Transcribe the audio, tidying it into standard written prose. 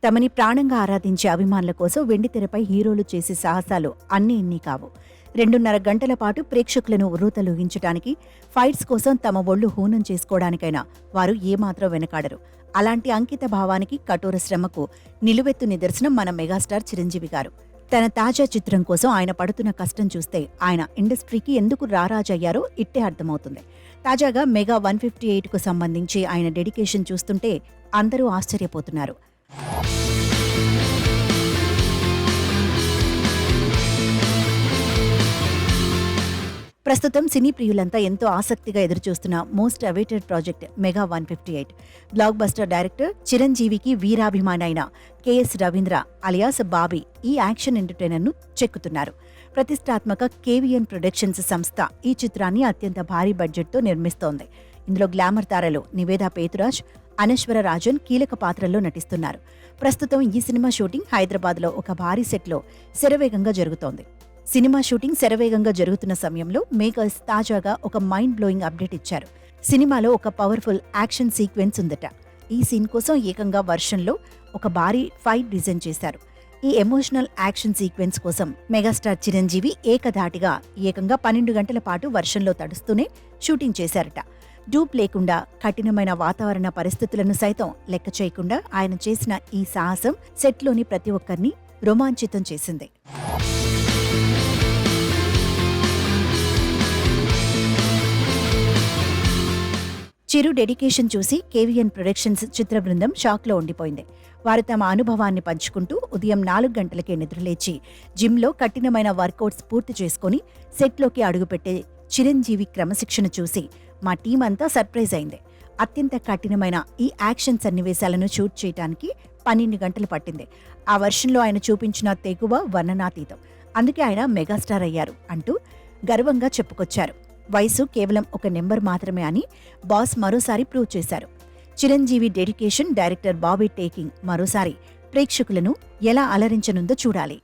తమని ప్రాణంగా ఆరాధించే అభిమానుల కోసం వెండితెరపై హీరోలు చేసే సాహసాలు అన్నీ ఇన్ని కావు. 2.5 గంటల పాటు ప్రేక్షకులను ఉర్రూతలూగించడానికి, ఫైట్స్ కోసం తమ ఒళ్ళు హూనం చేసుకోవడానికైనా వారు ఏమాత్రం వెనకాడరు. అలాంటి అంకిత భావానికి, కఠోర శ్రమకు నిలువెత్తు నిదర్శనం మన మెగాస్టార్ చిరంజీవి గారు. తన తాజా చిత్రం కోసం ఆయన పడుతున్న కష్టం చూస్తే ఆయన ఇండస్ట్రీకి ఎందుకు రారాజయ్యారో ఇట్టే అర్థమవుతుంది. తాజాగా మెగా 158కు సంబంధించి ఆయన డెడికేషన్ చూస్తుంటే అందరూ ఆశ్చర్యపోతున్నారు. ప్రస్తుతం సినీ ప్రియులంతా ఎంతో ఆసక్తిగా ఎదురుచూస్తున్న most awaited project mega 158. Block buster director చిరంజీవికి వీరాభిమాని అయిన కెఎస్ రవీంద్ర అలియాస్ బాబీ ఈ యాక్షన్ ఎంటర్టైనర్ను చెక్కుతున్నారు. ప్రతిష్టాత్మక కేవీఎన్ ప్రొడక్షన్స్ సంస్థ ఈ చిత్రాన్ని అత్యంత భారీ బడ్జెట్తో నిర్మిస్తోంది. ఇందులో గ్లామర్ తారలు నివేదా పేతురాజ్, అనశ్వర రాజన్ కీలక పాత్రల్లో నటిస్తున్నారు. ప్రస్తుతం ఈ సినిమా షూటింగ్ హైదరాబాద్లో ఒక భారీ సెట్లో శరవేగంగా జరుగుతోంది. సినిమా షూటింగ్ శరవేగంగా జరుగుతున్న సమయంలో మేకర్స్ తాజాగా ఒక మైండ్ బ్లోయింగ్ అప్డేట్ ఇచ్చారు. సినిమాలో ఒక పవర్ఫుల్ యాక్షన్ సీక్వెన్స్ ఉందట. ఈ సీన్ కోసం ఏకంగా వర్షంలో ఒక భారీ ఫైట్ డిజైన్ చేశారు. ఈ ఎమోషనల్ యాక్షన్ సీక్వెన్స్ కోసం మెగాస్టార్ చిరంజీవి ఏకంగా 12 గంటల పాటు వర్షంలో తడుస్తూనే షూటింగ్ చేశారట. డూప్ లేకుండా, కఠినమైన వాతావరణ పరిస్థితులను సైతం లెక్క చేయకుండా ఆయన చేసిన ఈ సాహసం సెట్లోని ప్రతి ఒక్కరిని రోమాంచితం చేసింది. చిరు డెడికేషన్ చూసి కేవీఎన్ ప్రొడక్షన్స్ చిత్ర బృందం షాక్లో ఉండిపోయింది. వారు తమ అనుభవాన్ని పంచుకుంటూ ఉదయం 4 గంటలకే నిద్రలేచి జిమ్లో కఠినమైన వర్కౌట్స్ పూర్తి చేసుకుని సెట్లోకి అడుగుపెట్టే చిరంజీవి క్రమశిక్షణ చూసి మా టీం అంతా సర్ప్రైజ్ అయింది. అత్యంత కఠినమైన ఈ యాక్షన్ సన్నివేశాలను షూట్ చేయడానికి 12 గంటలు పట్టింది. ఆ వర్షంలో ఆయన చూపించిన తెగువ వర్ణనాతీతం. అందుకే ఆయన మెగాస్టార్ అయ్యారు అంటూ గర్వంగా చెప్పుకొచ్చారు. వయసు కేవలం ఒక నెంబర్ మాత్రమే అని బాస్ మరోసారి ప్రూవ్ చేశారు. Chiranjeevi dedication, director Bobby taking మరోసారి ప్రేక్షకులను ఎలా అలరించనుందో చూడాలి.